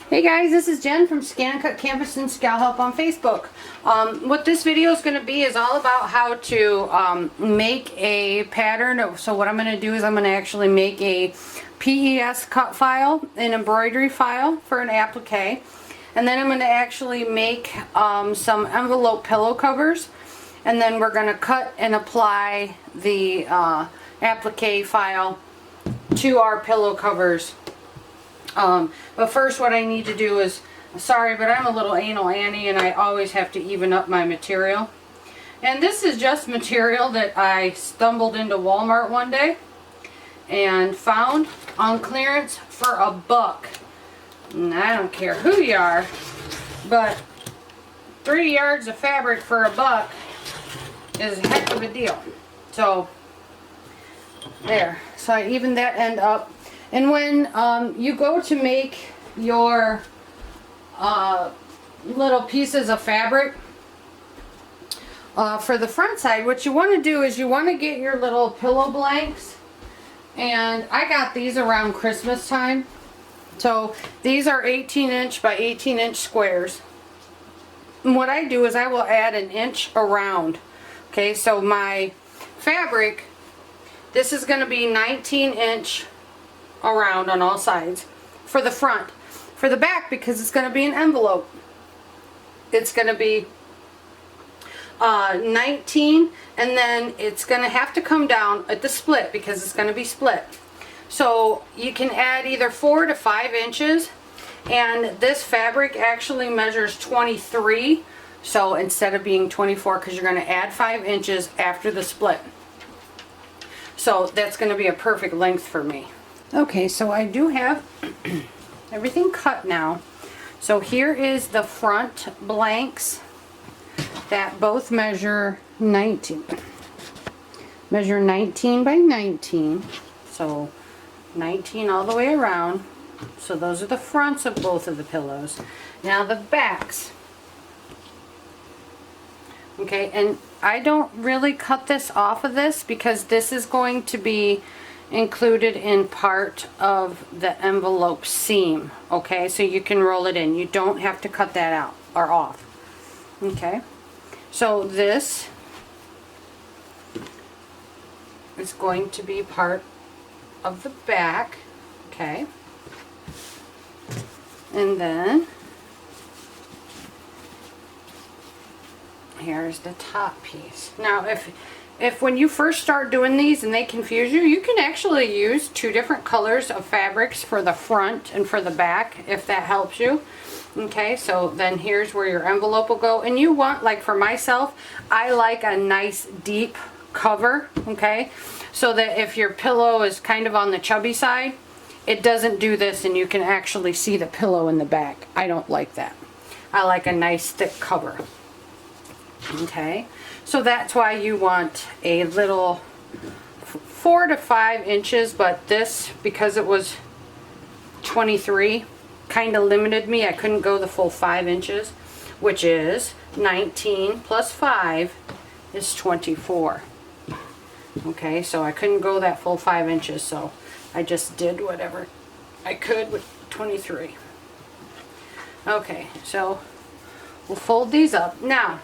Hey guys, this is Jen from ScanNCut Canvas and Scal Help on Facebook. What this video is going to be is all about how to make a pattern. So what I'm going to do is I'm going to actually make a PES cut file, an embroidery file for an applique. And then I'm going to actually make some envelope pillow covers. And then we're going to cut and apply the applique file to our pillow covers. But first what I need to do is, sorry, but I'm a little anal Annie and I always have to even up my material. And this is just material that I stumbled into Walmart one day and found on clearance for $1. And I don't care who you are, but 3 yards of fabric for $1 is a heck of a deal. So there, so I evened that end up. And when you go to make your little pieces of fabric for the front side, what you want to do is you want to get your little pillow blanks. And I got these around Christmas time. So these are 18" by 18" squares. And what I do is I will add 1 inch around. Okay, so my fabric, this is going to be 19" around on all sides for the front. For the back, because it's going to be an envelope, it's going to be 19, and then it's going to have to come down at the split because it's going to be split. So you can add either 4 to 5 inches, and this fabric actually measures 23, so instead of being 24, because you're going to add 5 inches after the split. So that's going to be a perfect length for me. Okay, so I do have everything cut now. So here is the front blanks that both measure 19. Measure 19 by 19. So 19 all the way around. So those are the fronts of both of the pillows. Now the backs. Okay, and I don't really cut this off of this because this is going to be included in part of the envelope seam. Okay, so you can roll it in. You don't have to cut that out or off. Okay, so this is going to be part of the back. Okay, and then here's the top piece. Now if when you first start doing these and they confuse you, you can actually use 2 different colors of fabrics for the front and for the back, if that helps you. Okay, so then here's where your envelope will go. And you want, like for myself, I like a nice deep cover, okay? So that if your pillow is kind of on the chubby side, it doesn't do this and you can actually see the pillow in the back. I don't like that. I like a nice thick cover. Okay, so that's why you want a little 4 to 5 inches, but this, because it was 23, kind of limited me. I couldn't go the full 5 inches, which is 19 plus 5 is 24. Okay, so I couldn't go that full 5 inches, so I just did whatever I could with 23. Okay, so we'll fold these up. Now,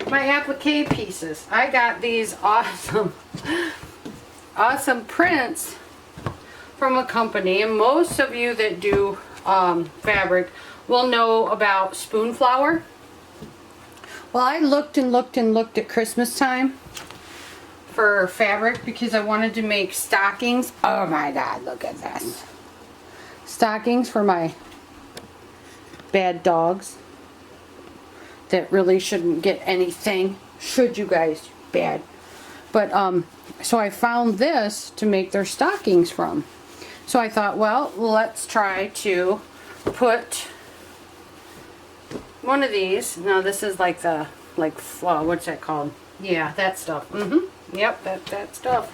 my applique pieces. I got these awesome prints from a company, and most of you that do fabric will know about spoon flower. Well, I looked and looked and looked at Christmas time for fabric because I wanted to make stockings. Oh my God, look at this. Stockings for my bad dogs that really shouldn't get anything, should you guys, bad. But so I found this to make their stockings from. So I thought, well, let's try to put one of these. Now this is like the, what's that called? Yeah, that stuff. Yep, that stuff.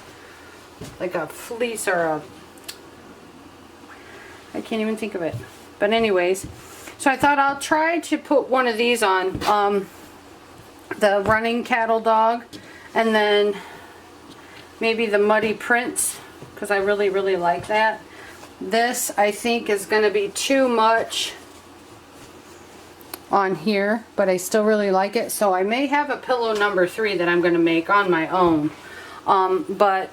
Like a fleece or a, I can't even think of it. But anyways, so I thought I'll try to put one of these on the running cattle dog, and then maybe the muddy prints, because I really like that. This, I think, is going to be too much on here, but I still really like it. So I may have a pillow number 3 that I'm going to make on my own. But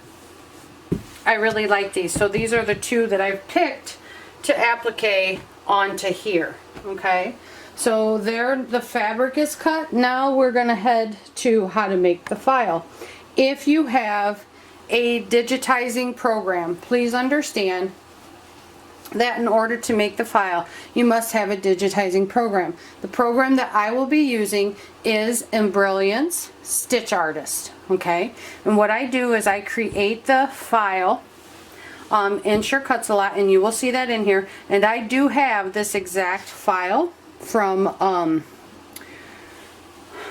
I really like these. So these are the 2 that I've picked to applique onto here. Okay. So there, the fabric is cut. Now we're going to head to how to make the file. If you have a digitizing program, please understand that in order to make the file, you must have a digitizing program. The program that I will be using is Embrilliance Stitch Artist. Okay, and what I do is I create the file in ScanNCut, and you will see that in here. And I do have this exact file from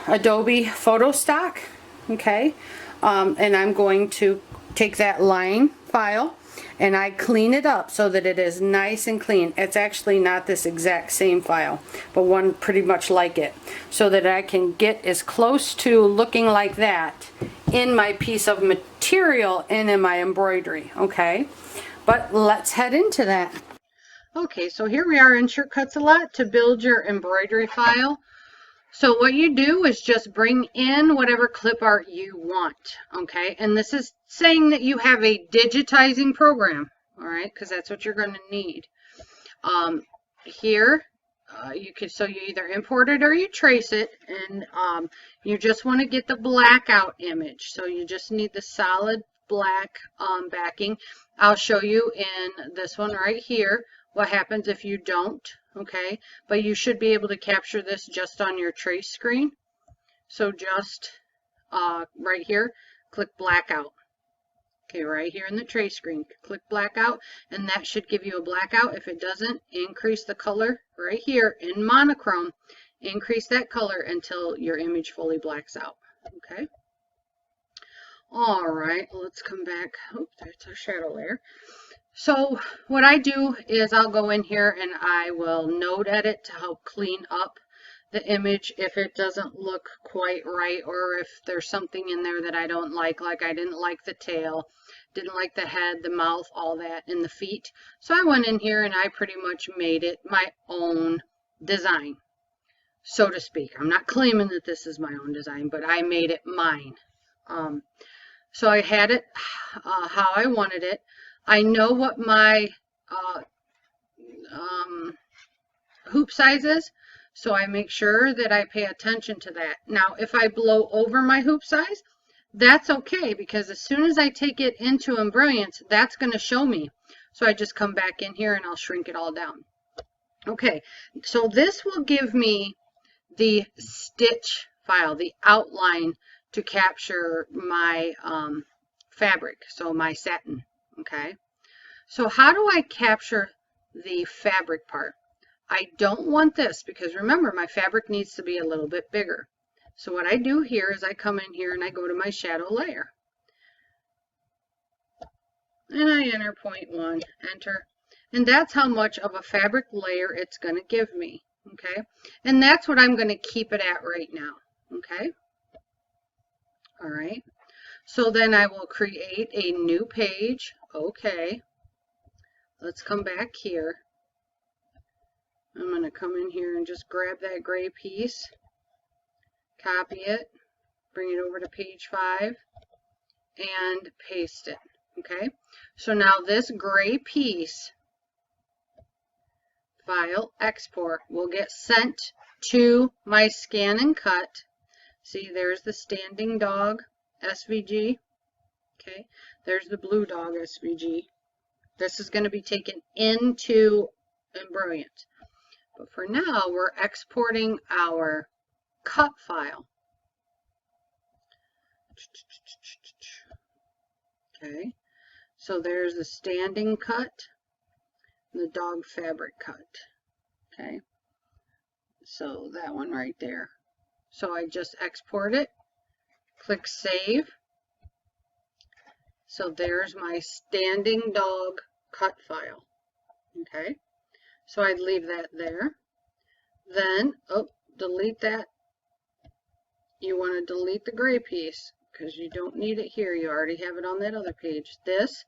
Adobe Photostock. Okay, and I'm going to take that line file and I clean it up so that it is nice and clean. It's actually not this exact same file, but one pretty much like it, so that I can get as close to looking like that in my piece of material and in my embroidery. Okay, but let's head into that. Okay, so here we are in ScanNCut to build your embroidery file. So what you do is just bring in whatever clip art you want, okay? And this is saying that you have a digitizing program, all right? Because that's what you're going to need. Here, you either import it or you trace it, and you just want to get the blackout image. So you just need the solid black backing. I'll show you in this one right here what happens if you don't. Okay, but you should be able to capture this just on your trace screen. So just right here, click blackout. Okay, right here in the trace screen, click blackout, and that should give you a blackout. If it doesn't, increase the color right here in monochrome. Increase that color until your image fully blacks out. Okay. All right, let's come back. Oh, there's our shadow layer. So what I do is I'll go in here and I will node edit to help clean up the image if it doesn't look quite right, or if there's something in there that I don't like I didn't like the tail, didn't like the head, the mouth, all that, and the feet. So I went in here and I pretty much made it my own design, so to speak. I'm not claiming that this is my own design, but I made it mine. So I had it how I wanted it. I know what my hoop size is, so I make sure that I pay attention to that. Now, if I blow over my hoop size, that's okay, because as soon as I take it into Embrilliance, that's going to show me. So I just come back in here and I'll shrink it all down. Okay, so this will give me the stitch file, the outline to capture my fabric, so my satin. Okay, so how do I capture the fabric part? I don't want this, because remember, my fabric needs to be a little bit bigger. So what I do here is I come in here and I go to my shadow layer. And I enter 0.1, enter. And that's how much of a fabric layer it's going to give me. Okay, and that's what I'm going to keep it at right now. Okay, all right. So then I will create a new page. Okay, let's come back here. I'm going to come in here and just grab that gray piece, copy it, bring it over to page 5, and paste it. Okay, so now this gray piece, file, export, will get sent to my ScanNCut. See, there's the standing dog SVG. Okay, there's the blue dog SVG. This is going to be taken into Embrilliance. But for now, we're exporting our cut file. Okay, so there's the standing cut, the dog fabric cut. Okay, so that one right there. So I just export it, click save. So there's my standing dog cut file. Okay, so I'd leave that there. Then, oh, delete that. You want to delete the gray piece because you don't need it here. You already have it on that other page. This,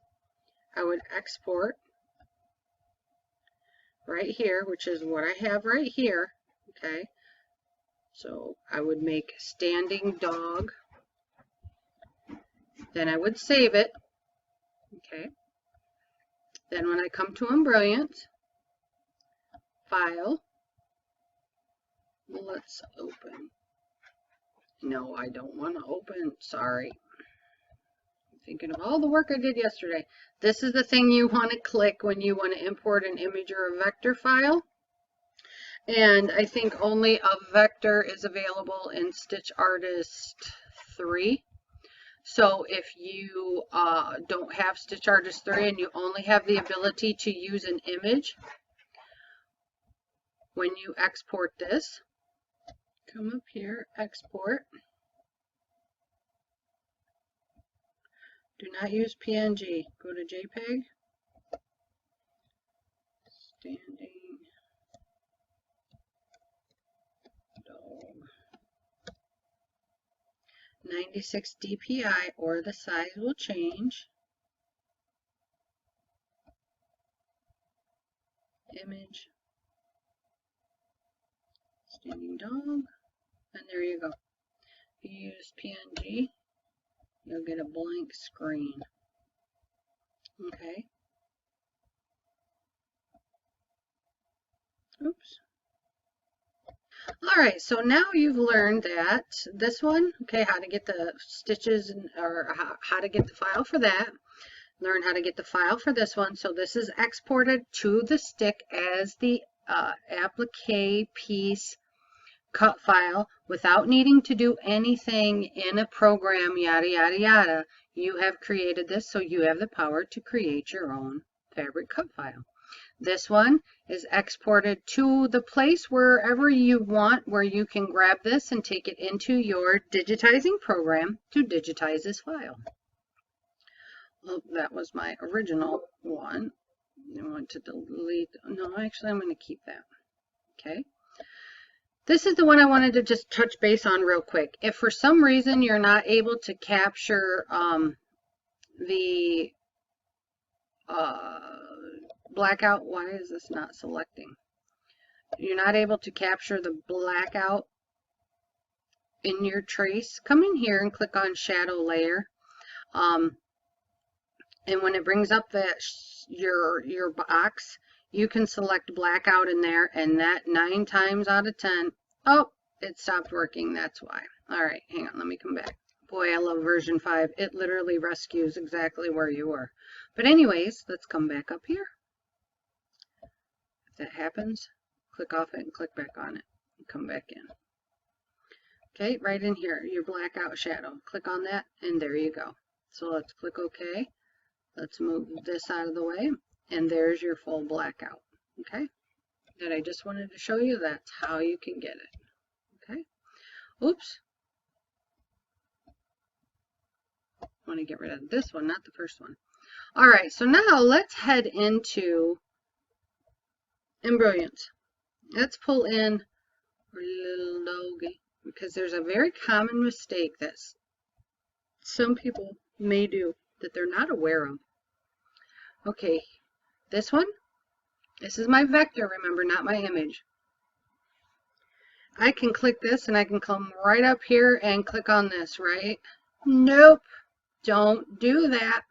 I would export right here, which is what I have right here. Okay, so I would make standing dog, then I would save it. Okay, then when I come to Embrilliance, File, let's open. No, I don't want to open, sorry. I'm thinking of all the work I did yesterday. This is the thing you want to click when you want to import an image or a vector file. And I think only a vector is available in Stitch Artist 3. So if you don't have Stitch Artist 3 and you only have the ability to use an image, when you export this, come up here, export. Do not use PNG. Go to JPEG. Standing dog. 96 dpi, or the size will change. Image. Standing dog. And there you go. If you use PNG, you'll get a blank screen. Okay. Oops. All right, so now you've learned that this one, okay, how to get the stitches or how to get the file for that. Learn how to get the file for this one. So this is exported to the stick as the applique piece cut file without needing to do anything in a program, yada, yada, yada. You have created this, so you have the power to create your own fabric cut file. This one is exported to the place wherever you want, where you can grab this and take it into your digitizing program to digitize this file. Well, that was my original one. I want to delete. No, actually, I'm going to keep that. Okay. This is the one I wanted to just touch base on real quick. If for some reason you're not able to capture the blackout, why is this not selecting? You're not able to capture the blackout in your trace, come in here and click on shadow layer. And when it brings up that your box, you can select blackout in there, and that 9 times out of 10, oh, it stopped working. That's why. All right, hang on, let me come back. Boy, I love version 5. It literally rescues exactly where you were. But anyways, let's come back up here. If that happens, click off it and click back on it and come back in. Okay, right in here, your blackout shadow. Click on that, and there you go. So let's click OK. Let's move this out of the way, and there's your full blackout. Okay, that I just wanted to show you. That's how you can get it. Okay, oops. I want to get rid of this one, not the first one. All right, so now let's head into Embrilliance. Let's pull in our little doggy, because there's a very common mistake that some people may do that they're not aware of. Okay, this one, this is my vector, remember, not my image. I can click this and I can come right up here and click on this, right? Nope, don't do that.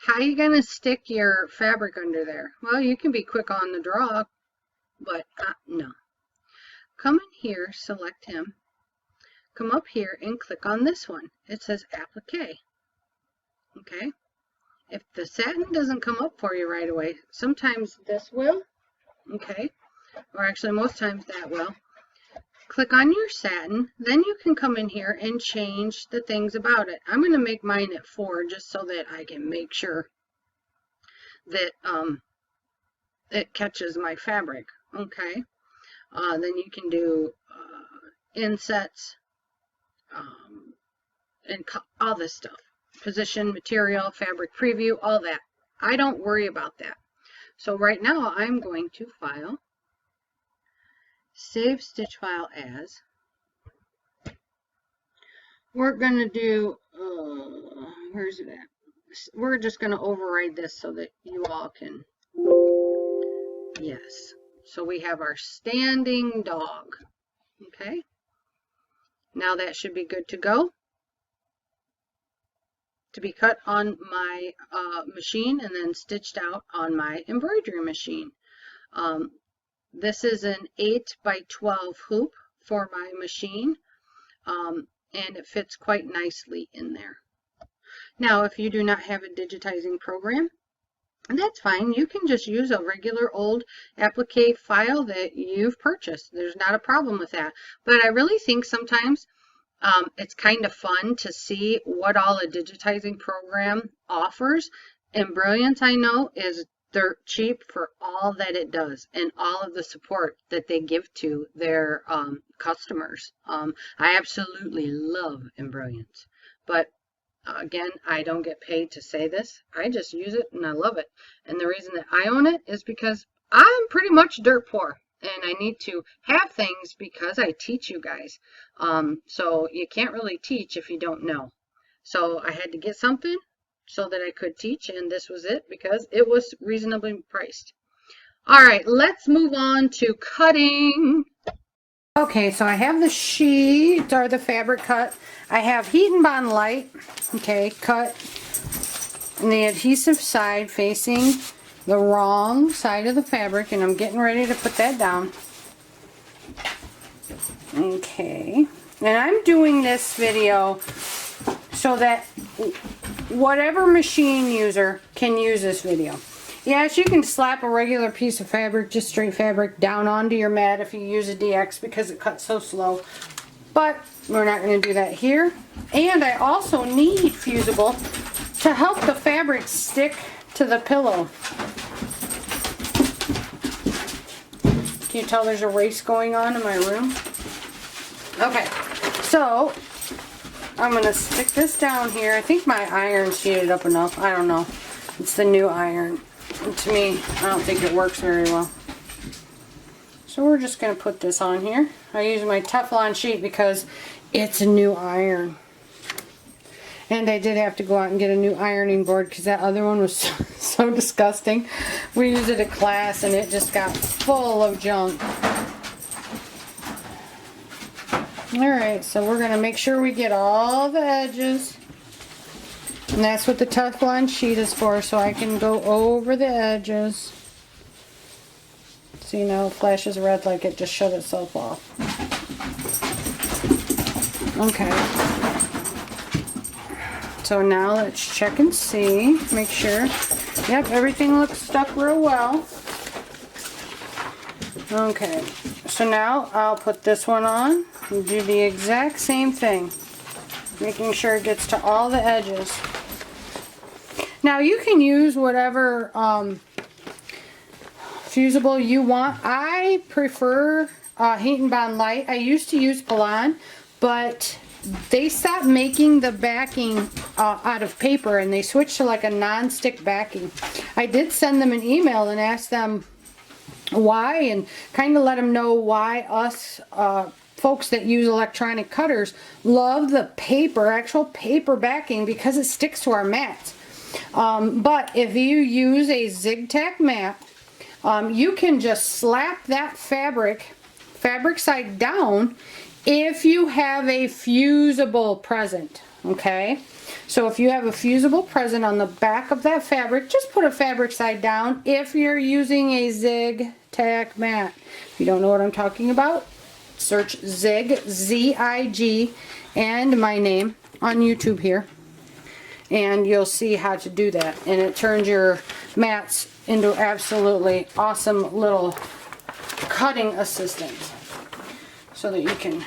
How are you going to stick your fabric under there? Well, you can be quick on the draw, but no. Come in here, select him, come up here and click on this one. It says applique. Okay. If the satin doesn't come up for you right away, sometimes this will, okay, or actually most times that will. Click on your satin, then you can come in here and change the things about it. I'm going to make mine at 4 just so that I can make sure that it catches my fabric, okay. Then you can do insets and all this stuff. Position, material, fabric preview, all that. I don't worry about that. So right now I'm going to file, save stitch file as. We're going to do, where's it at? We're just going to override this so that you all can Yes. So we have our standing dog. Okay. Now that should be good to go, to be cut on my machine and then stitched out on my embroidery machine. This is an 8 by 12 hoop for my machine, and it fits quite nicely in there. Now, if you do not have a digitizing program, that's fine. You can just use a regular old applique file that you've purchased. There's not a problem with that. But I really think sometimes it's kind of fun to see what all a digitizing program offers. Embrilliance, I know, is dirt cheap for all that it does and all of the support that they give to their customers. I absolutely love Embrilliance, but again, I don't get paid to say this. I just use it and I love it. And the reason that I own it is because I'm pretty much dirt poor and I need to have things because I teach you guys. So you can't really teach if you don't know. So I had to get something so that I could teach, and this was it because it was reasonably priced. All right, let's move on to cutting. Okay, so I have the sheet or the fabric cut. I have Heat and Bond Light, okay, cut on the adhesive side facing the wrong side of the fabric, and I'm getting ready to put that down. Okay, and I'm doing this video so that whatever machine user can use this video. Yes, you can slap a regular piece of fabric, just straight fabric, down onto your mat if you use a DX because it cuts so slow. But we're not going to do that here. And I also need fusible to help the fabric stick to the pillow. Can you tell there's a race going on in my room? Okay, so I'm going to stick this down here. I think my iron's heated up enough. I don't know. It's the new iron. And to me, I don't think it works very well. So we're just going to put this on here. I use my Teflon sheet because it's a new iron. And I did have to go out and get a new ironing board because that other one was so disgusting. We used it at class and it just got full of junk. Alright, so we're going to make sure we get all the edges. And that's what the Teflon sheet is for, so I can go over the edges. See, now it flashes red like it just shut itself off. Okay. So now let's check and see. Make sure. Yep, everything looks stuck real well. Okay. So now I'll put this one on and do the exact same thing. Making sure it gets to all the edges. Now you can use whatever fusible you want. I prefer Heat and Bond Light. I used to use Polan, but they stopped making the backing out of paper and they switched to like a non-stick backing. I did send them an email and asked them why and kind of let them know why us folks that use electronic cutters love the paper, actual paper backing, because it sticks to our mats. But if you use a zig-tack mat, you can just slap that fabric side down if you have a fusible present, okay? So if you have a fusible present on the back of that fabric, just put a fabric side down if you're using a zig-tack mat. If you don't know what I'm talking about, search Zig, Z-I-G, and my name on YouTube here. And you'll see how to do that. And it turns your mats into absolutely awesome little cutting assistants. So that you can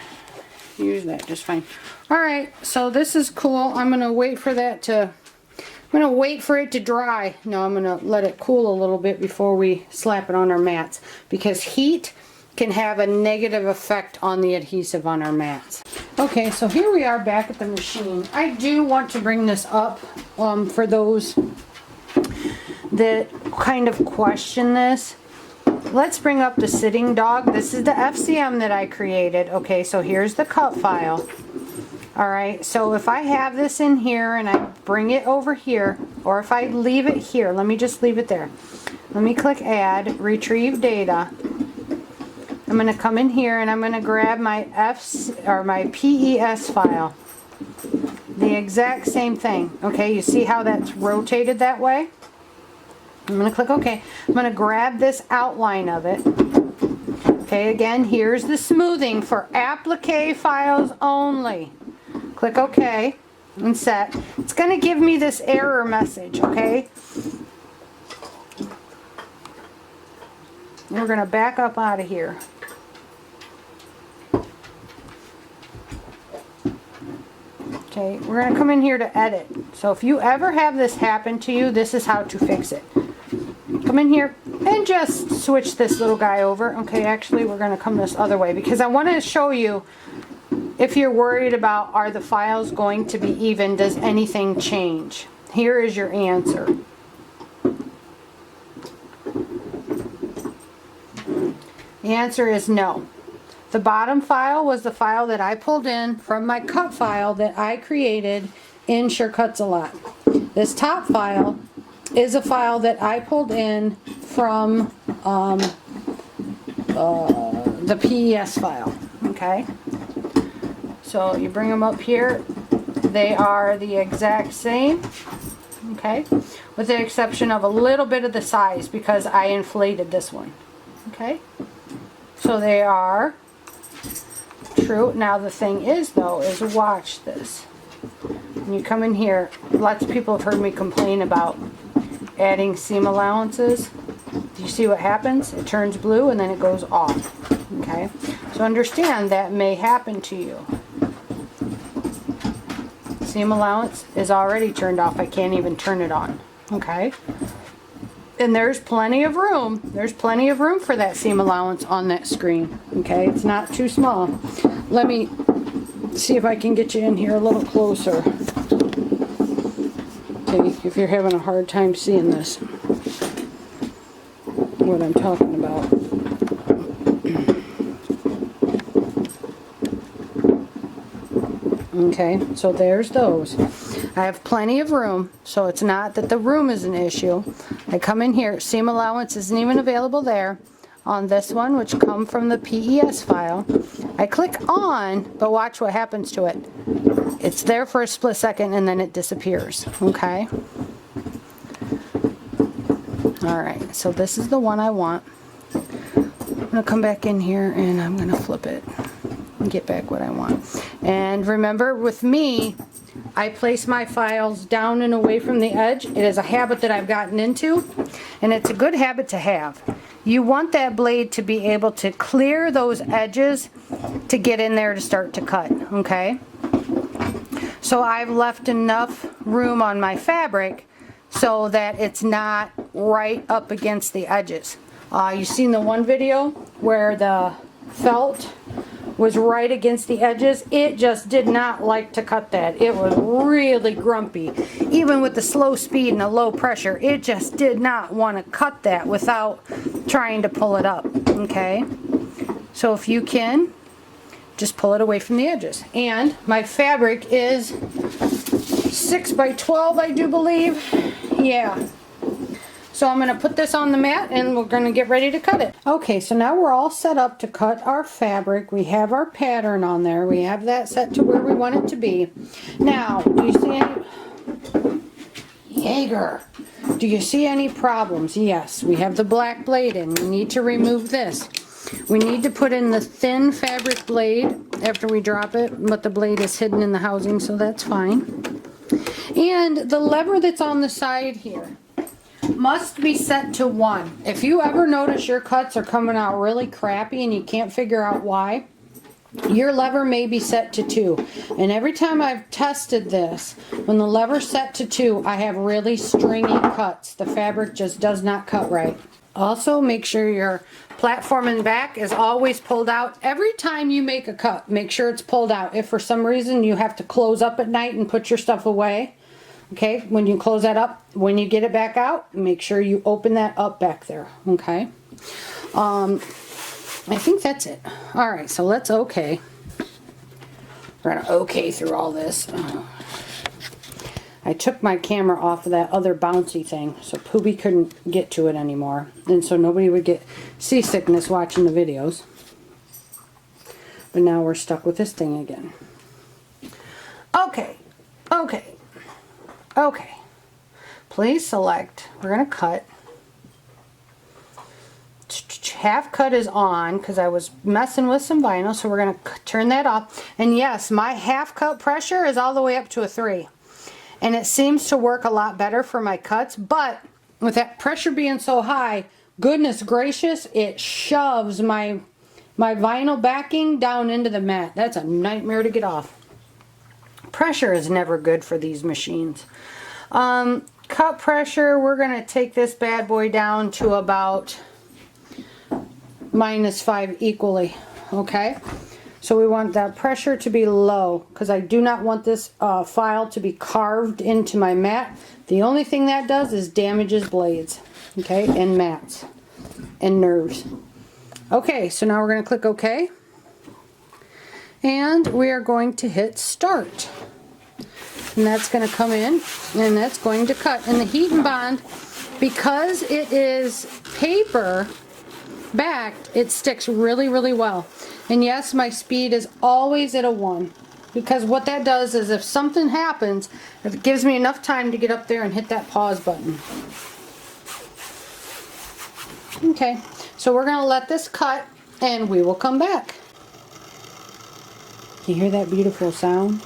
use that just fine. Alright, so this is cool. I'm going to wait for that to... I'm going to wait for it to dry. No, I'm going to let it cool a little bit before we slap it on our mats. Because heat can have a negative effect on the adhesive on our mats. Okay, so here we are back at the machine. I do want to bring this up for those that kind of question this. Let's bring up the sitting dog. This is the FCM that I created. Okay, so here's the cut file. Alright, so if I have this in here and I bring it over here, or if I leave it here, let me just leave it there. Let me click add, retrieve data. I'm going to come in here and I'm going to grab my my PES file. The exact same thing. Okay, you see how that's rotated that way? I'm going to click OK. I'm going to grab this outline of it. Okay, again, here's the smoothing for applique files only. Click OK and set. It's going to give me this error message, okay? We're going to back up out of here. Okay, we're going to come in here to edit. So if you ever have this happen to you, this is how to fix it. Come in here and just switch this little guy over. Okay, actually we're going to come this other way because I want to show you if you're worried about are the files going to be even, does anything change? Here is your answer. The answer is no. The bottom file was the file that I pulled in from my cut file that I created in Sure Cuts a Lot. This top file is a file that I pulled in from the PES file. Okay, so you bring them up here. They are the exact same. Okay, with the exception of a little bit of the size because I inflated this one. Okay, so they are true. Now the thing is though, is watch this. When you come in here, lots of people have heard me complain about adding seam allowances. Do you see what happens? It turns blue and then it goes off. Okay, so understand that may happen to you. Seam allowance is already turned off. I can't even turn it on. Okay, and there's plenty of room. There's plenty of room for that seam allowance on that screen. Okay, it's not too small. Let me see if I can get you in here a little closer. Okay, if you're having a hard time seeing this, what I'm talking about. Okay, so there's those. I have plenty of room, so it's not that the room is an issue. I come in here, seam allowance isn't even available there. On this one, which come from the PES file, I click on, but watch what happens to it. It's there for a split second and then it disappears. Okay. Alright, so this is the one I want. I'm going to come back in here and I'm going to flip it and get back what I want. And remember, with me, I place my files down and away from the edge. It is a habit that I've gotten into, and it's a good habit to have. You want that blade to be able to clear those edges to get in there to start to cut, okay? So I've left enough room on my fabric so that it's not right up against the edges. You've seen the one video where the felt was right against the edges. It just did not like to cut that. It was really grumpy. Even with the slow speed and the low pressure, it just did not want to cut that without trying to pull it up. Okay, so if you can, just pull it away from the edges. And my fabric is 6 by 12, I do believe. Yeah. So I'm going to put this on the mat and we're going to get ready to cut it. Okay, so now we're all set up to cut our fabric. We have our pattern on there. We have that set to where we want it to be. Now, do you see any... Jaeger. Do you see any problems? Yes, we have the black blade in. We need to remove this. We need to put in the thin fabric blade after we drop it, but the blade is hidden in the housing, so that's fine. And the lever that's on the side here must be set to 1. If you ever notice your cuts are coming out really crappy and you can't figure out why, your lever may be set to 2. And every time I've tested this, when the lever's set to 2, I have really stringy cuts. The fabric just does not cut right. Also, make sure your platform and back is always pulled out. Every time you make a cut, make sure it's pulled out. If for some reason you have to close up at night and put your stuff away, okay, when you close that up, when you get it back out, make sure you open that up back there, okay? I think that's it. Alright, so let's okay. We're going to okay through all this. I took my camera off of that other bouncy thing so Poobie couldn't get to it anymore, and so nobody would get seasickness watching the videos. But now we're stuck with this thing again. Okay, okay, okay. Please select. We're going to cut. Half cut is on because I was messing with some vinyl, so we're going to turn that off. And yes, my half cut pressure is all the way up to a 3. And it seems to work a lot better for my cuts, but with that pressure being so high, goodness gracious, it shoves my vinyl backing down into the mat. That's a nightmare to get off. Pressure is never good for these machines. Cut pressure, we're going to take this bad boy down to about -5 equally. Okay, so we want that pressure to be low because I do not want this file to be carved into my mat. The only thing that does is damages blades, okay, and mats and nerves. Okay, so now we're going to click OK, and we are going to hit start, and that's going to come in and that's going to cut. And the heat and bond, because it is paper backed, it sticks really, really well. And yes, my speed is always at a 1, because what that does is if something happens, it gives me enough time to get up there and hit that pause button. Okay, so we're going to let this cut and we will come back. You hear that beautiful sound?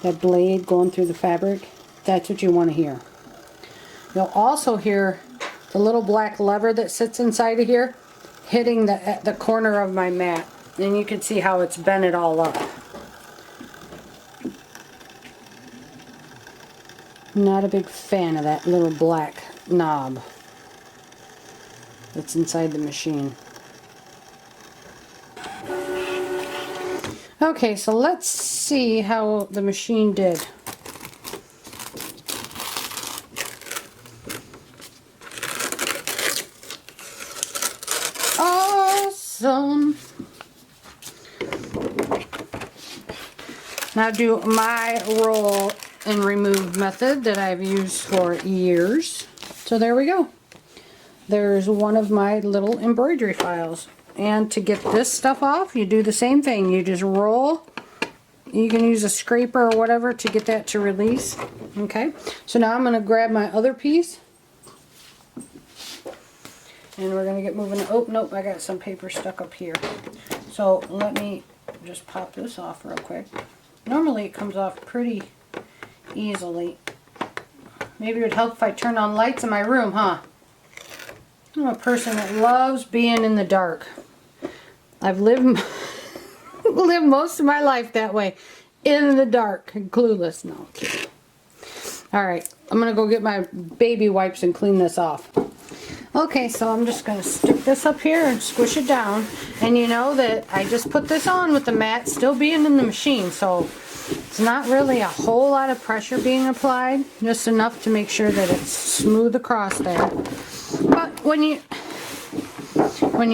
That blade going through the fabric? That's what you want to hear. You'll also hear the little black lever that sits inside of here hitting the corner of my mat, and you can see how it's bent it all up. Not a big fan of that little black knob that's inside the machine. Okay, so let's see how the machine did. Awesome. Now do my roll and remove method that I've used for years. So there we go. There's one of my little embroidery files. And to get this stuff off, you do the same thing. You just roll. You can use a scraper or whatever to get that to release. Okay, so now I'm going to grab my other piece. And we're going to get moving. Oh, nope, I got some paper stuck up here. So let me just pop this off real quick. Normally it comes off pretty easily. Maybe it would help if I turn on lights in my room, huh? I'm a person that loves being in the dark. I've lived most of my life that way. In the dark and clueless. No. Alright, I'm going to go get my baby wipes and clean this off. Okay, so I'm just going to stick this up here and squish it down. And you know that I just put this on with the mat still being in the machine. So it's not really a whole lot of pressure being applied. Just enough to make sure that it's smooth across there. But when you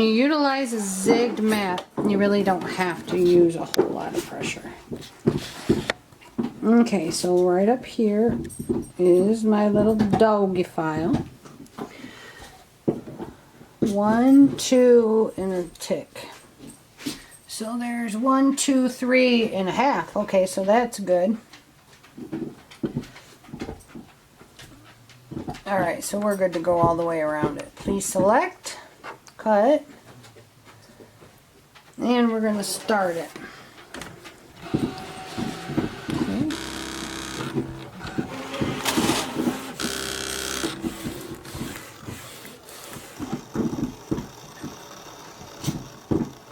utilize a zigged mat, you really don't have to use a whole lot of pressure. Okay, so right up here is my little doggy file. 1, 2, and a tick. So there's 1, 2, 3 and a half. Okay, so that's good. Alright, so we're good to go all the way around it. Please select, cut, and we're going to start it. Okay.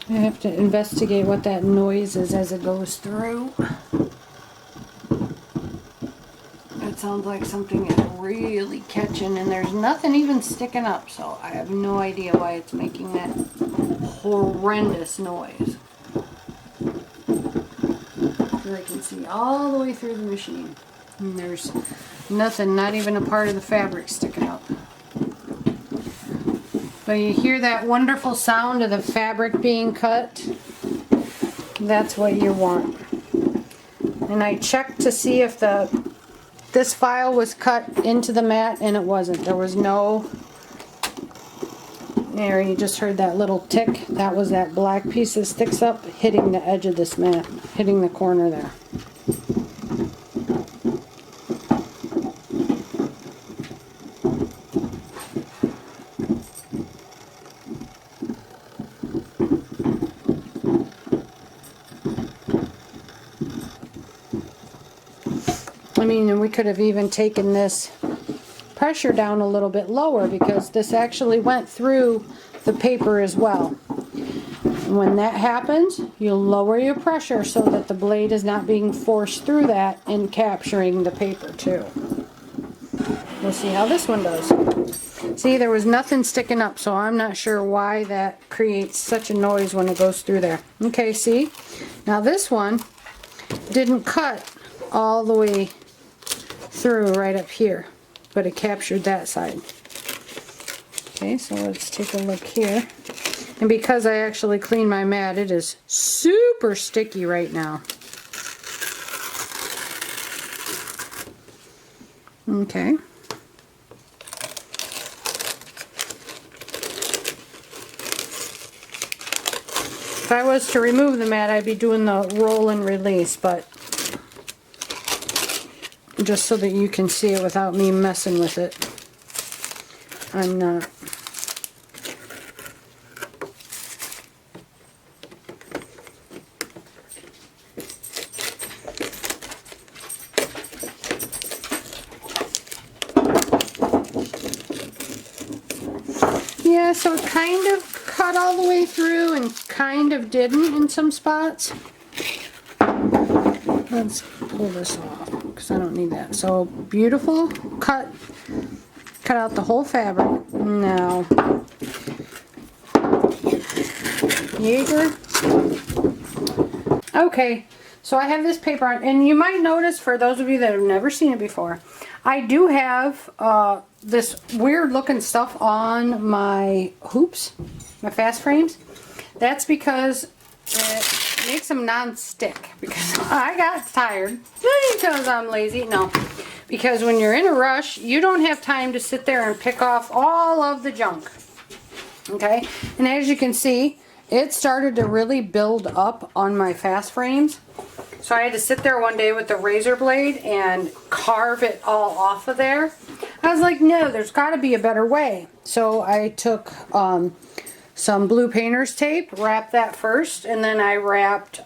I have to investigate what that noise is as it goes through. It sounds like something is really catching, and there's nothing even sticking up, so I have no idea why it's making that horrendous noise. So I can see all the way through the machine, and there's nothing, not even a part of the fabric sticking up. But you hear that wonderful sound of the fabric being cut? That's what you want. And I checked to see if the this file was cut into the mat, and it wasn't. There was no, there, you just heard that little tick. That was that black piece that sticks up hitting the edge of this mat, hitting the corner there. I mean, and we could have even taken this pressure down a little bit lower, because this actually went through the paper as well. And when that happens, you'll lower your pressure so that the blade is not being forced through that and capturing the paper too. We'll see how this one does. See, there was nothing sticking up, so I'm not sure why that creates such a noise when it goes through there. Okay, see? Now this one didn't cut all the way through right up here, but it captured that side. Okay, so let's take a look here. And because I actually cleaned my mat, it is super sticky right now. Okay. If I was to remove the mat, I'd be doing the roll and release, but just so that you can see it without me messing with it, I'm not. Yeah, so it kind of cut all the way through and kind of didn't in some spots. Let's pull this off because I don't need that. So beautiful, cut out the whole fabric. Now, Jaeger. Okay, so I have this paper on, and you might notice, for those of you that have never seen it before, I do have this weird looking stuff on my hoops, my fast frames. That's because it makes them non-stick, because I got tired, because I'm lazy. No, because when you're in a rush, you don't have time to sit there and pick off all of the junk. Okay, and as you can see, it started to really build up on my fast frames. So I had to sit there one day with the razor blade and carve it all off of there. I was like, no, there's got to be a better way. So I took some blue painter's tape, wrapped that first, and then I wrapped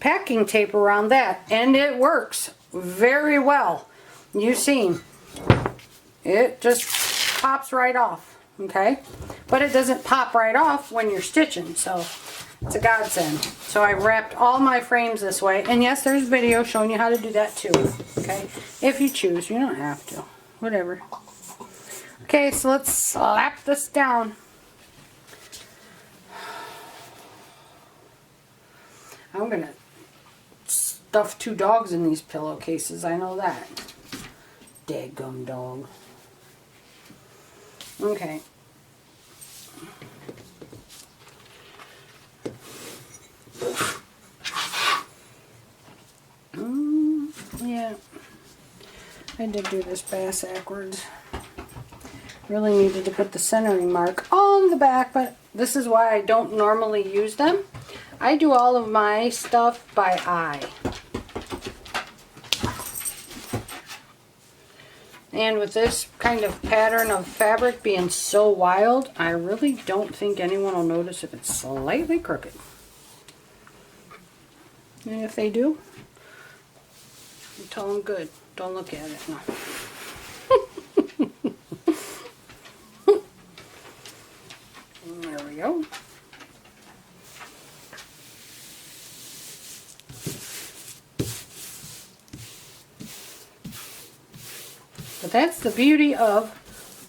packing tape around that. And it works very well. You've seen. It just pops right off, okay? But it doesn't pop right off when you're stitching, so it's a godsend. So I wrapped all my frames this way. And yes, there's video showing you how to do that too, okay? If you choose, you don't have to. Whatever. Okay, so let's slap this down. I'm gonna stuff 2 dogs in these pillowcases, I know that. Daggum dog. Okay. Yeah, I did do this backwards. Really needed to put the centering mark on the back, but this is why I don't normally use them. I do all of my stuff by eye. And with this kind of pattern of fabric being so wild, I really don't think anyone will notice if it's slightly crooked. And if they do, tell them good. Don't look at it. No. There we go. But that's the beauty of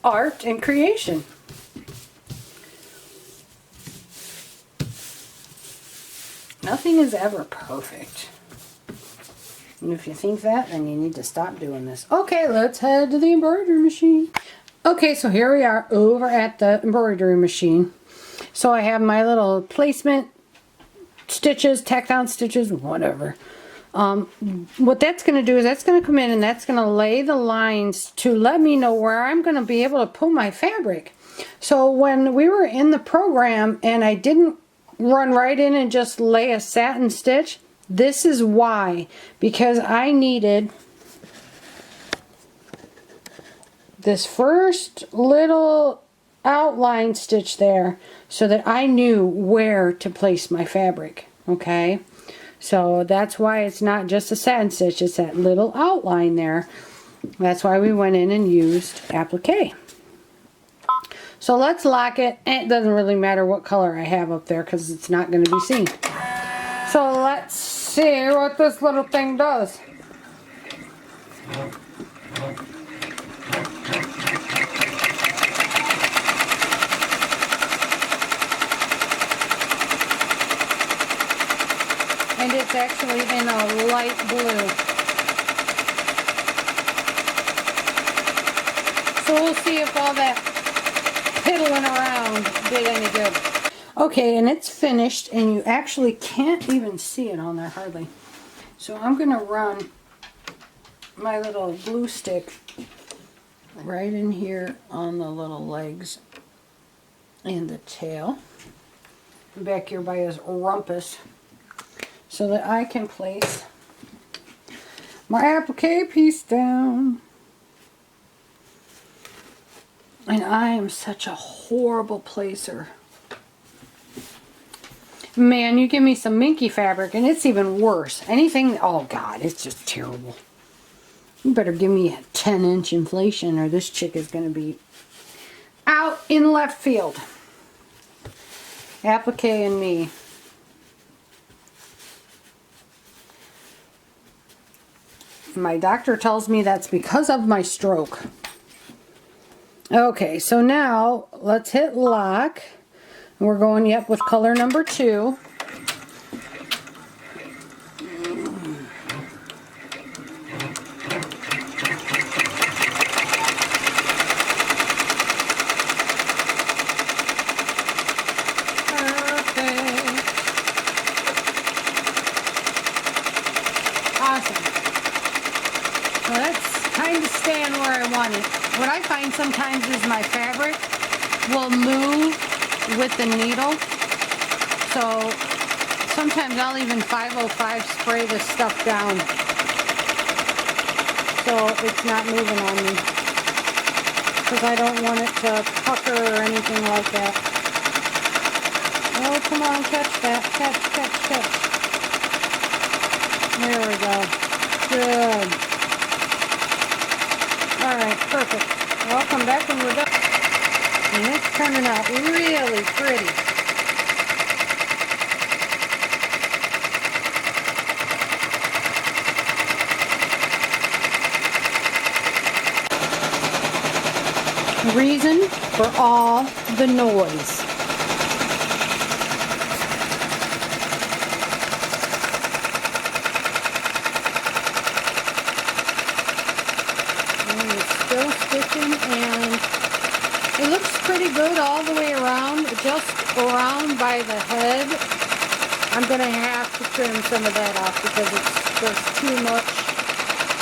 art and creation. Nothing is ever perfect. And if you think that, then you need to stop doing this. Okay, let's head to the embroidery machine. Okay, so here we are over at the embroidery machine. So I have my little placement stitches, tack down stitches, whatever. what that's going to do is that's going to come in and that's going to lay the lines to let me know where I'm going to be able to pull my fabric. So when we were in the program and I didn't run right in and just lay a satin stitch, this is why. Because I needed this first little outline stitch there so that I knew where to place my fabric. Okay, so that's why it's not just a satin stitch, it's that little outline there. That's why we went in and used applique. So let's lock it. It doesn't really matter what color I have up there because it's not going to be seen. So let's see what this little thing does. And it's actually in a light blue. So we'll see if all that piddling around did any good. Okay, and it's finished, and you actually can't even see it on there hardly. So I'm going to run my little glue stick right in here on the little legs and the tail. Back here by his rumpus, so that I can place my applique piece down. And I am such a horrible placer. Man, you give me some minky fabric and it's even worse. Anything, oh God, it's just terrible. You better give me a 10-inch inflation or this chick is going to be out in left field. Applique and me. My doctor tells me that's because of my stroke. Okay, so now let's hit lock. We're going yep with color number 2. What I find sometimes is my fabric will move with the needle. So sometimes I'll even 505 spray this stuff down so it's not moving on me. Because I don't want it to pucker or anything like that. Oh, come on, catch that. Catch, catch, catch. There we go. Good. Alright, perfect. Well, I'll come back when we're done. And it's turning out really pretty. Reason for all the noise. And it looks pretty good all the way around. Just around by the head, I'm going to have to trim some of that off because there's too much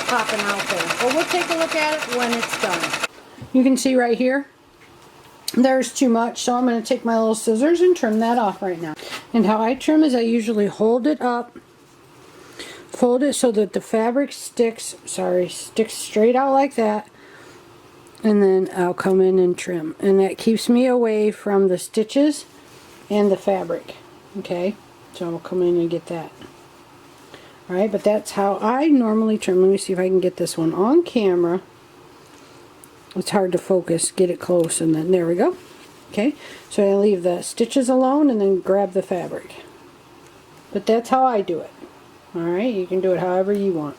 popping out there. But we'll take a look at it when it's done. You can see right here, there's too much, so I'm going to take my little scissors and trim that off right now. And how I trim is I usually hold it up, fold it so that the fabric sticks straight out like that. And then I'll come in and trim. And that keeps me away from the stitches and the fabric. Okay? So I'll come in and get that. Alright, but that's how I normally trim. Let me see if I can get this one on camera. It's hard to focus. Get it close and then there we go. Okay? So I leave the stitches alone and then grab the fabric. But that's how I do it. Alright? You can do it however you want.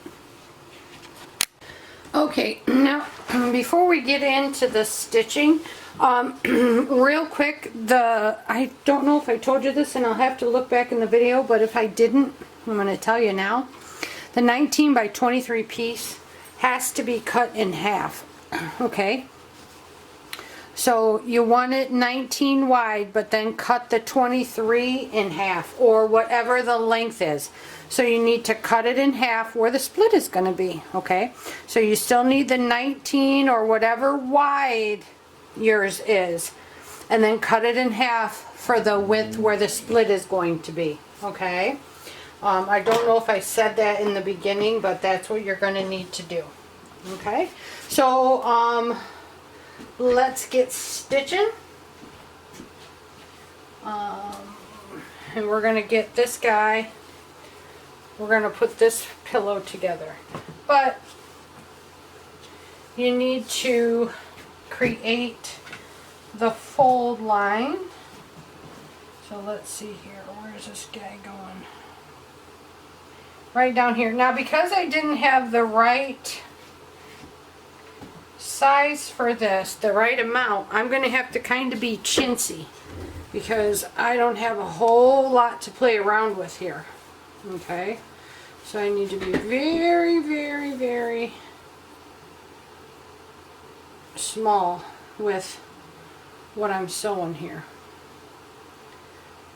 Okay, now before we get into the stitching, real quick, I don't know if I told you this and I'll have to look back in the video, but if I didn't, I'm going to tell you now. The 19 by 23 piece has to be cut in half, okay? So you want it 19 wide, but then cut the 23 in half, or whatever the length is. So you need to cut it in half where the split is going to be, okay? So you still need the 19 or whatever wide yours is, and then cut it in half for the width where the split is going to be, okay? I don't know if I said that in the beginning, but that's what you're going to need to do, okay? So, let's get stitching. And we're going to get this guy, we're going to put this pillow together. But you need to create the fold line. So let's see here, where's this guy going? Right down here. Now because I didn't have the right size for this, the right amount, I'm going to have to kind of be chintzy because I don't have a whole lot to play around with here. Okay, so I need to be very, very, very small with what I'm sewing here.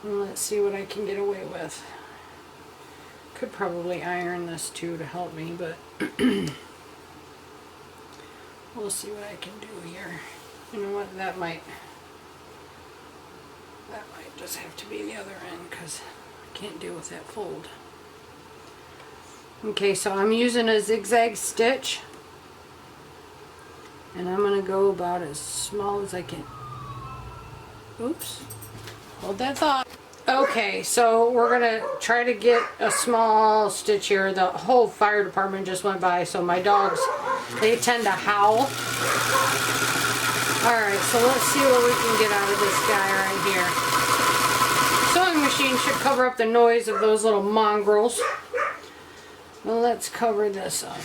And let's see what I can get away with. Could probably iron this too to help me, but we'll see what I can do here. You know what, that might just have to be the other end because I can't deal with that fold. Okay, so I'm using a zigzag stitch, and I'm going to go about as small as I can. Oops, hold that thought. Okay, so we're going to try to get a small stitch here. The whole fire department just went by, so my dogs, they tend to howl. Alright, so let's see what we can get out of this guy right here. Sewing machine should cover up the noise of those little mongrels. Well, let's cover this up.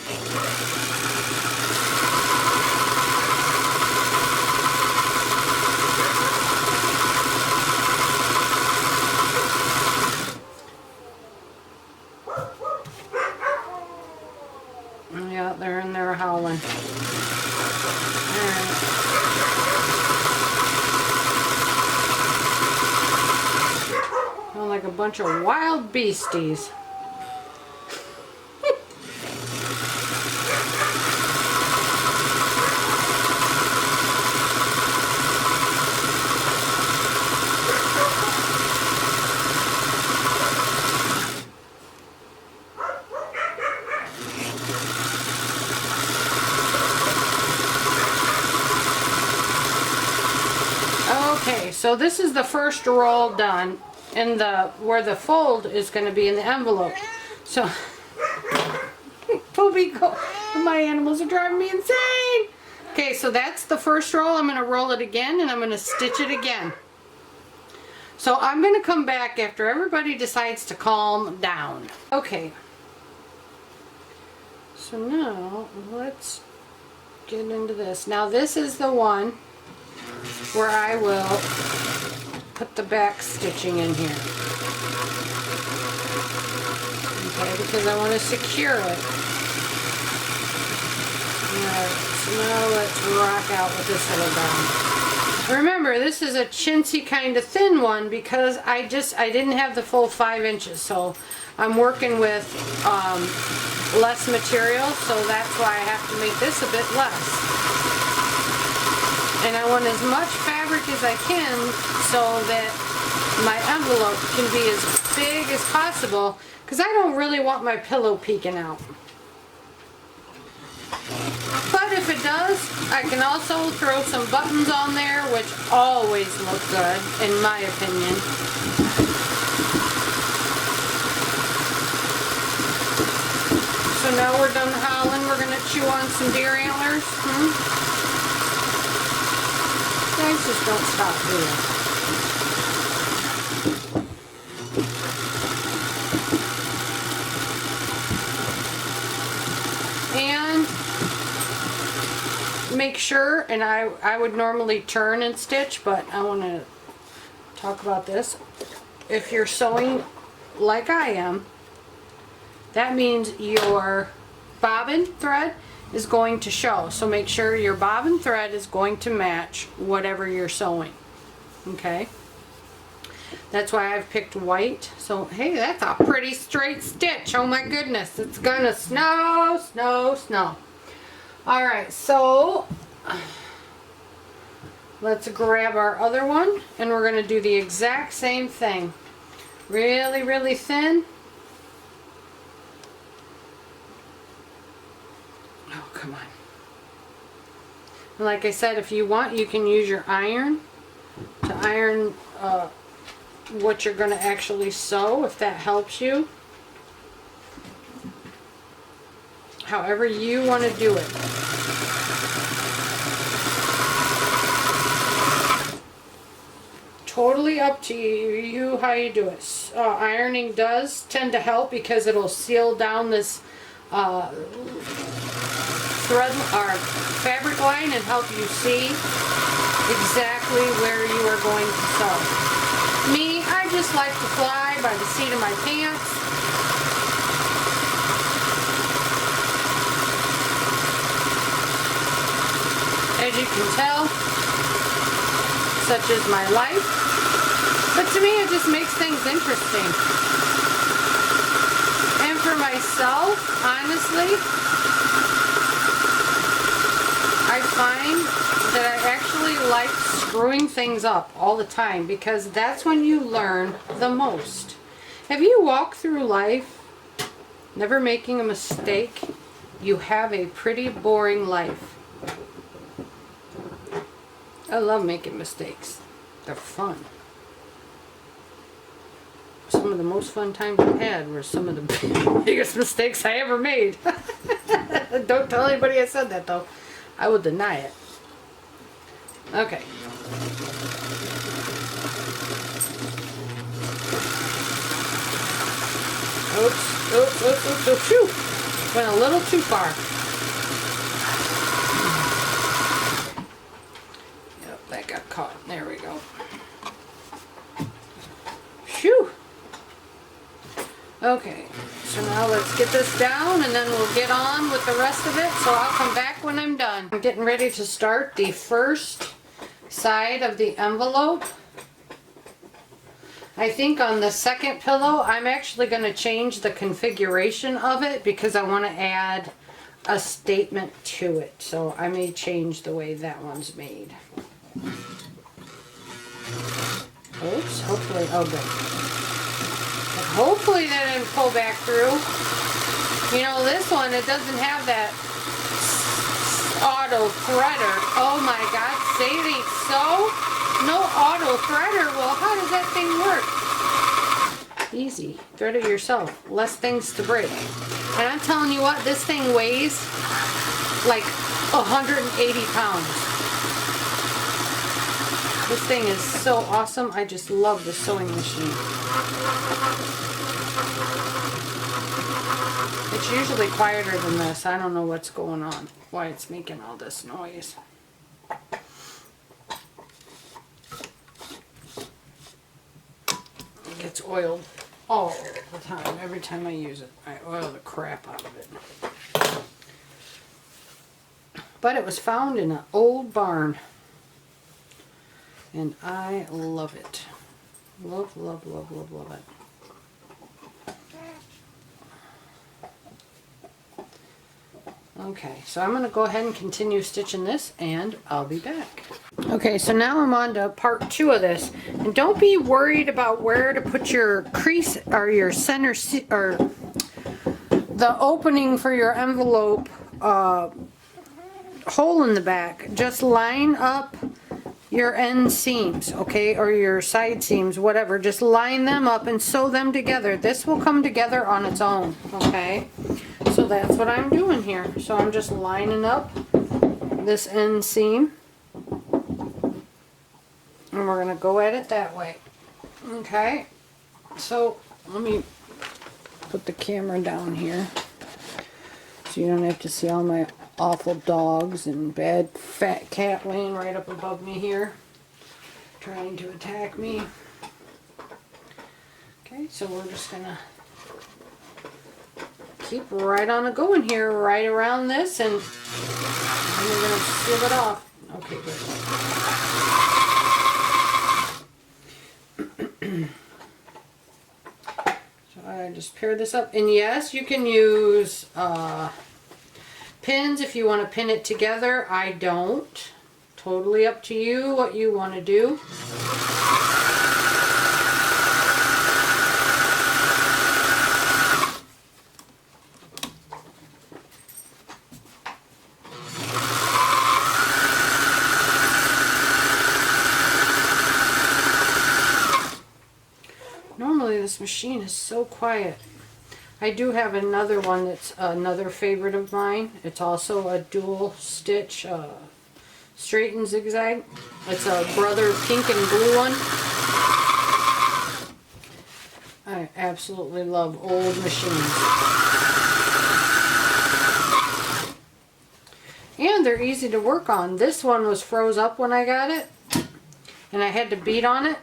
Yeah, they're in there howling. Alright. Sound like a bunch of wild beasties. Okay, so this is the first roll done in the where the fold is going to be in the envelope. So Poopy, my animals are driving me insane. Okay, so that's the first roll. I'm going to roll it again and I'm going to stitch it again. So I'm going to come back after everybody decides to calm down. Okay. So now let's get into this. Now this is the one where I will put the back stitching in here. Okay, because I want to secure it. Alright, so now let's rock out with this little down. Remember, this is a chintzy kind of thin one because I didn't have the full 5 inches, so I'm working with less material, so that's why I have to make this a bit less. And I want as much fabric as I can so that my envelope can be as big as possible because I don't really want my pillow peeking out. But if it does, I can also throw some buttons on there, which always look good, in my opinion. So now we're done howling, we're going to chew on some deer antlers. Guys just don't stop, do you? And make sure, and I would normally turn and stitch, but I want to talk about this. If you're sewing like I am, that means your bobbin thread is going to show. So make sure your bobbin thread is going to match whatever you're sewing. Okay? That's why I've picked white. So, hey, that's a pretty straight stitch. Oh my goodness. It's gonna snow, snow, snow. Alright, so let's grab our other one and we're gonna do the exact same thing. Really, really thin. Oh, come on. And like I said, if you want, you can use your iron to iron what you're going to actually sew, if that helps you. However you want to do it. Totally up to you how you do it. Ironing does tend to help because it'll seal down this thread or fabric line and help you see exactly where you are going to sew. Me, I just like to fly by the seat of my pants. As you can tell, such is my life. But to me, it just makes things interesting. And for myself, honestly, I find that I actually like screwing things up all the time because that's when you learn the most. If you walk through life never making a mistake, you have a pretty boring life. I love making mistakes. They're fun. Some of the most fun times I've had were some of the biggest mistakes I ever made. Don't tell anybody I said that though. I will deny it. Okay. Oops, oops, oops, oops, oops, shoo! Went a little too far. Yep, that got caught. There we go. Shoo! Okay, so now let's get this down and then we'll get on with the rest of it. So I'll come back when I'm done. I'm getting ready to start the first side of the envelope. I think on the second pillow, I'm actually going to change the configuration of it because I want to add a statement to it. So I may change the way that one's made. Oops, hopefully, oh good. Hopefully that didn't pull back through. You know, this one, it doesn't have that auto threader. Oh my God, say it ain't so. No auto threader. Well, how does that thing work? Easy. Thread it yourself. Less things to break. And I'm telling you what, this thing weighs like 180 pounds. This thing is so awesome. I just love the sewing machine. It's usually quieter than this. I don't know what's going on. Why it's making all this noise. It gets oiled all the time. Every time I use it, I oil the crap out of it. But it was found in an old barn. And I love it. Love, love, love, love, love it. Okay, so I'm going to go ahead and continue stitching this and I'll be back. Okay, so now I'm on to part 2 of this. And don't be worried about where to put your crease or your center or the opening for your envelope hole in the back. Just line up your end seams, okay, or your side seams, whatever. Just line them up and sew them together. This will come together on its own, okay? So that's what I'm doing here. So I'm just lining up this end seam. And we're going to go at it that way. Okay? So let me put the camera down here so you don't have to see all my awful dogs and bad fat cat laying right up above me here trying to attack me. Okay, so we're just gonna keep right on it going here, right around this, and we're going to seal it off. Okay, good. So I just pair this up. And yes, you can use pins if you want to pin it together. I don't. Totally up to you what you want to do. Normally this machine is so quiet. I do have another one that's another favorite of mine. It's also a dual stitch straight and zigzag. It's a Brother pink and blue one. I absolutely love old machines. And they're easy to work on. This one was froze up when I got it, and I had to beat on it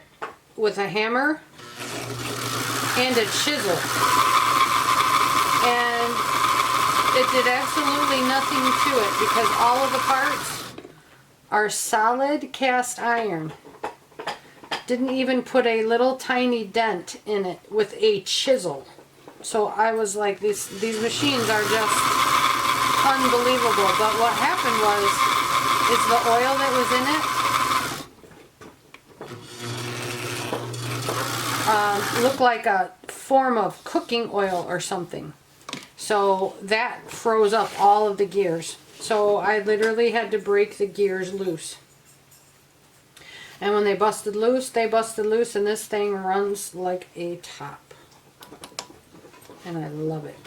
with a hammer and a chisel. And it did absolutely nothing to it because all of the parts are solid cast iron. Didn't even put a little tiny dent in it with a chisel. So I was like, these machines are just unbelievable. But what happened was, is the oil that was in it looked like a form of cooking oil or something. So that froze up all of the gears. So I literally had to break the gears loose. And when they busted loose, and this thing runs like a top. And I love it.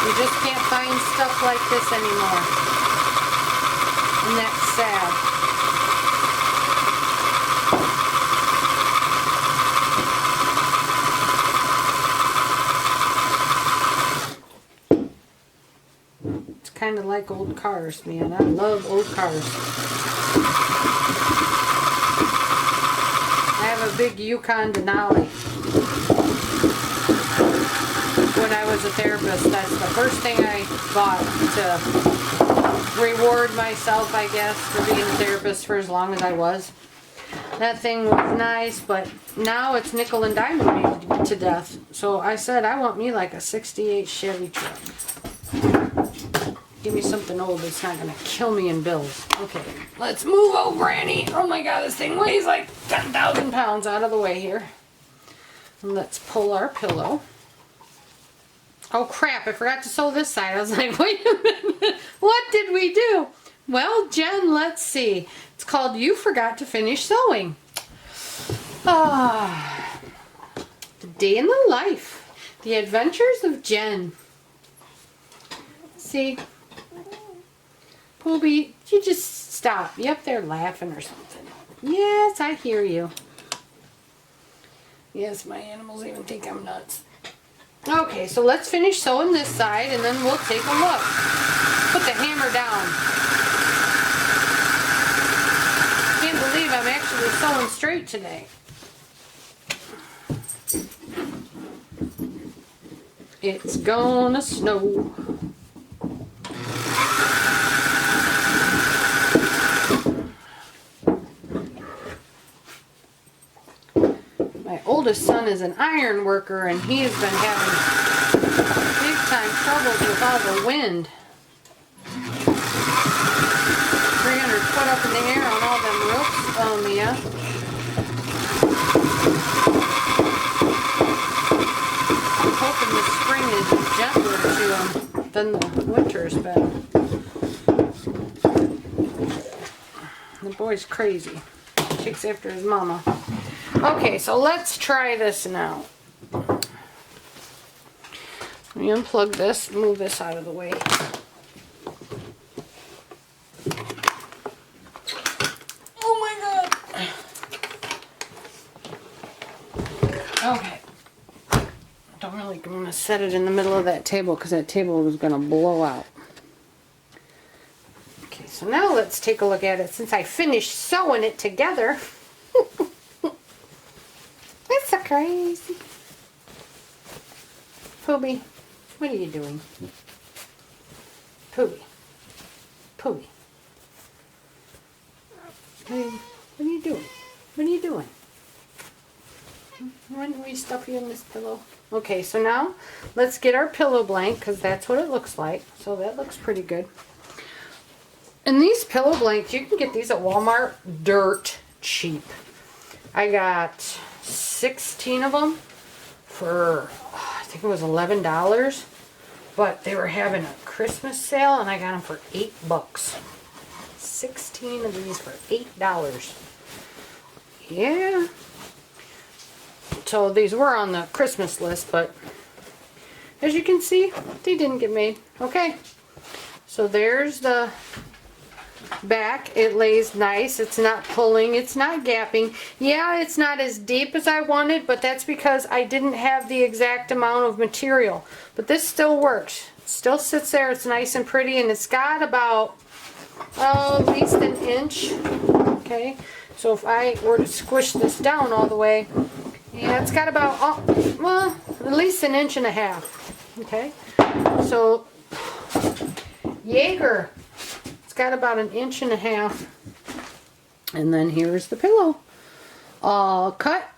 You just can't find stuff like this anymore. And that's sad. Kind of like old cars, man. I love old cars. I have a big Yukon Denali. When I was a therapist, that's the first thing I bought to reward myself, I guess, for being a therapist for as long as I was. That thing was nice, but now it's nickel and diamond me to death. So I said, I want me like a 68 Chevy truck. Give me something old that's not going to kill me in bills. Okay, let's move over, Granny. Oh my God, this thing weighs like 10,000 pounds. Out of the way here. And let's pull our pillow. Oh crap, I forgot to sew this side. I was like, wait a minute. What did we do? Well, Jen, let's see. It's called You Forgot to Finish Sewing. Ah, the day in the life. The adventures of Jen. See? Poobie, you just stop. You up there laughing or something? Yes, I hear you. Yes, my animals even think I'm nuts. Okay, so let's finish sewing this side and then we'll take a look. Put the hammer down. Can't believe I'm actually sewing straight today. It's gonna snow. My oldest son is an iron worker and he has been having big time troubles with all the wind. 300 foot up in the air on all them roofs, yeah. I'm hoping the spring is gentler to him than the winter has been. The boy's crazy. Takes after his mama. Okay, so let's try this now. Let me unplug this, move this out of the way. Oh my God. Okay. Don't really want to set it in the middle of that table because that table was going to blow out. Okay, so now let's take a look at it since I finished sewing it together. It's so crazy. Poobie, what are you doing? Poobie. Poobie. What are you doing? What are you doing? Why don't we stuff you in this pillow? Okay, so now let's get our pillow blank, because that's what it looks like. So that looks pretty good. And these pillow blanks, you can get these at Walmart dirt cheap. I got 16 of them for, I think it was $11. But they were having a Christmas sale, and I got them for $8. 16 of these for $8. Yeah. So these were on the Christmas list, but as you can see, they didn't get made. Okay. So there's the back. It lays nice. It's not pulling. It's not gapping. Yeah, it's not as deep as I wanted, but that's because I didn't have the exact amount of material. But this still works. It still sits there. It's nice and pretty, and it's got about at least an inch. Okay, so if I were to squish this down all the way, yeah, it's got about, well, at least an inch and a half. Okay, so Jaeger, it's got about an inch and a half. And then here's the pillow. All cut,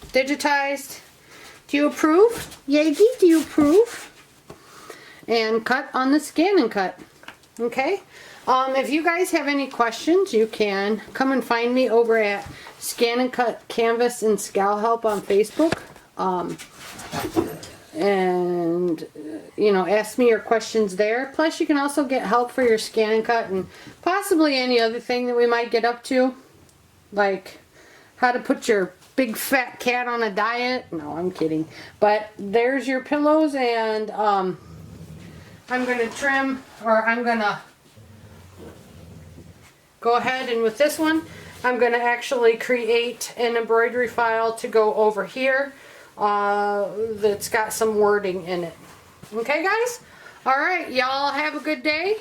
digitized. Do you approve? Yagi, do you approve? And cut on the ScanNCut. Okay? If you guys have any questions, you can come and find me over at ScanNCut Canvas and Scal Help on Facebook. And you know, ask me your questions there. Plus, you can also get help for your ScanNCut and possibly any other thing that we might get up to, like how to put your big fat cat on a diet. No, I'm kidding. But there's your pillows, and I'm gonna trim, or I'm gonna go ahead and with this one, I'm gonna actually create an embroidery file to go over here. That's got some wording in it. Okay, guys? Alright, y'all have a good day.